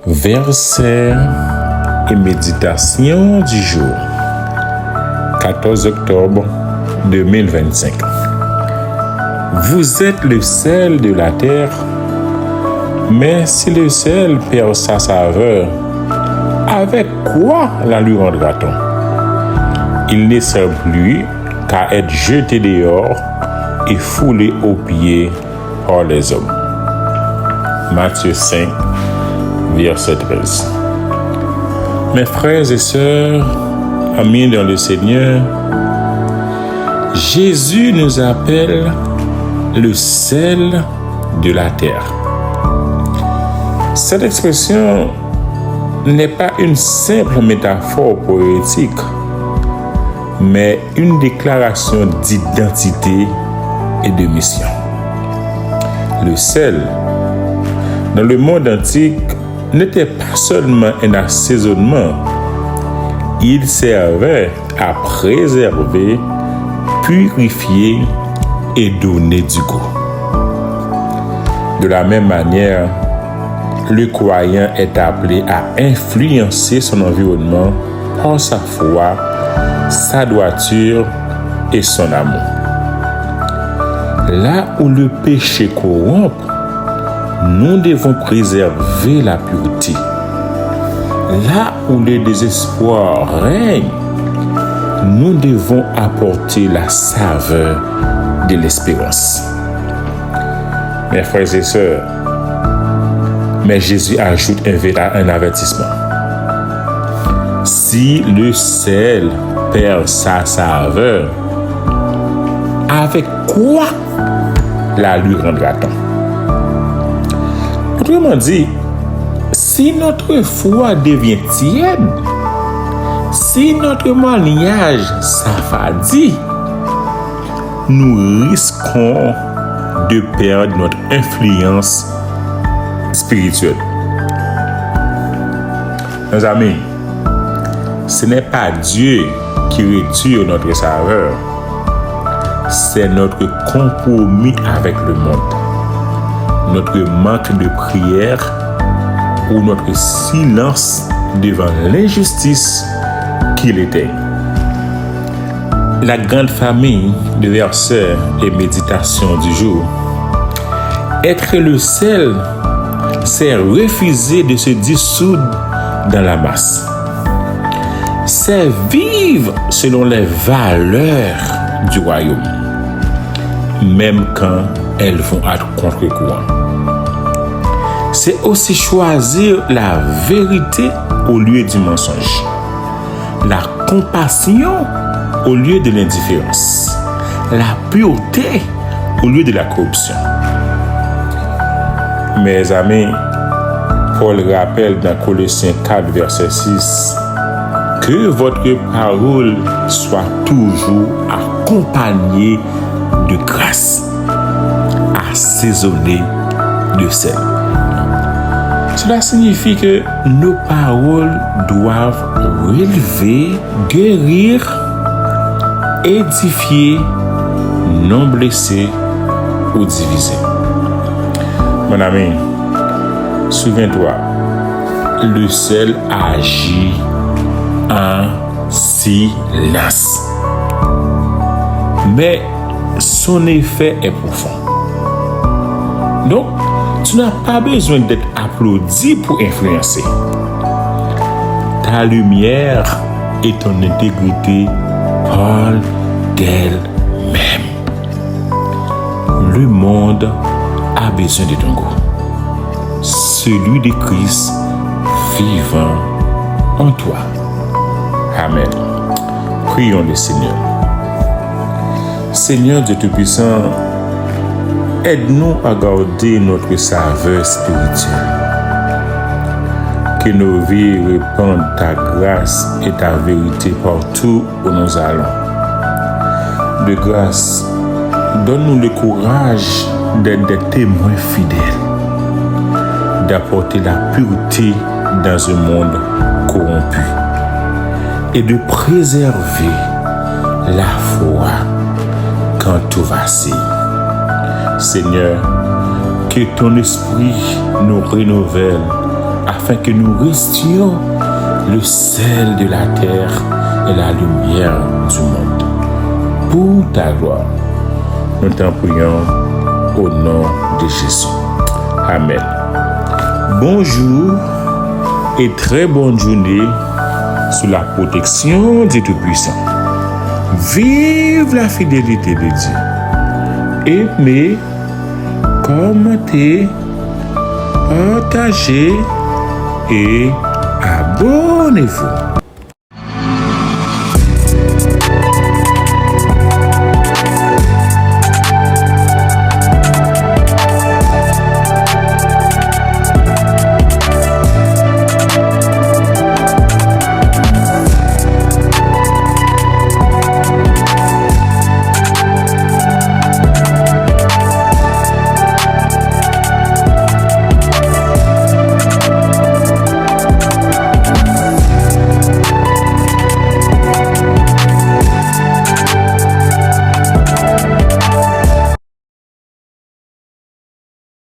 Verset et méditation du jour, 14 octobre 2025. Vous êtes le sel de la terre, mais si le sel perd sa saveur, avec quoi la lui rendra-t-on? Il ne sert plus qu'à être jeté dehors et foulé aux pieds par les hommes. Matthieu 5, verset 13. Mes frères et sœurs, amis dans le Seigneur, Jésus nous appelle le sel de la terre. Cette expression n'est pas une simple métaphore poétique, mais une déclaration d'identité et de mission. Le sel, dans le monde antique, n'était pas seulement un assaisonnement, il servait à préserver, purifier et donner du goût. De la même manière, le croyant est appelé à influencer son environnement par sa foi, sa droiture et son amour. Là où le péché corrompt, nous devons préserver la pureté. Là où le désespoir règne, nous devons apporter la saveur de l'espérance. Mes frères et sœurs, mais Jésus ajoute un avertissement. Si le sel perd sa saveur, avec quoi la lui rendra-t-on? Autrement dit, si notre foi devient tiède, si notre mariage s'affadit, nous risquons de perdre notre influence spirituelle. Mes amis, ce n'est pas Dieu qui retire notre saveur, c'est notre compromis avec le monde, notre manque de prière ou notre silence devant l'injustice qui l'éteigne. La grande famille de versets et méditations du jour. Être le sel, c'est refuser de se dissoudre dans la masse. C'est vivre selon les valeurs du royaume, même quand elles vont à contre-courant. C'est aussi choisir la vérité au lieu du mensonge, la compassion au lieu de l'indifférence, la pureté au lieu de la corruption. Mes amis, Paul rappelle dans Colossiens 4, verset 6, que votre parole soit toujours accompagnée de grâce, assaisonnée de sel. Cela signifie que nos paroles doivent relever, guérir, édifier, non blesser ou diviser. Mon ami, souviens-toi, le sel agit en silence. Mais son effet est profond. Donc, tu n'as pas besoin d'être applaudi pour influencer. Ta lumière et ton intégrité parlent d'elle-même. Le monde a besoin de ton goût, celui de Christ vivant en toi. Amen. Prions le Seigneur. Seigneur Dieu Tout-Puissant, aide-nous à garder notre saveur spirituelle. Que nos vies répandent ta grâce et ta vérité partout où nous allons. De grâce, donne-nous le courage d'être des témoins fidèles, d'apporter la pureté dans un monde corrompu et de préserver la foi quand tout vacille. Seigneur, que ton esprit nous renouvelle afin que nous restions le sel de la terre et la lumière du monde. Pour ta gloire, nous t'en prions au nom de Jésus. Amen. Bonjour et très bonne journée sous la protection du Tout-Puissant. Vive la fidélité de Dieu. Aimez, commentez, partagez et abonnez-vous.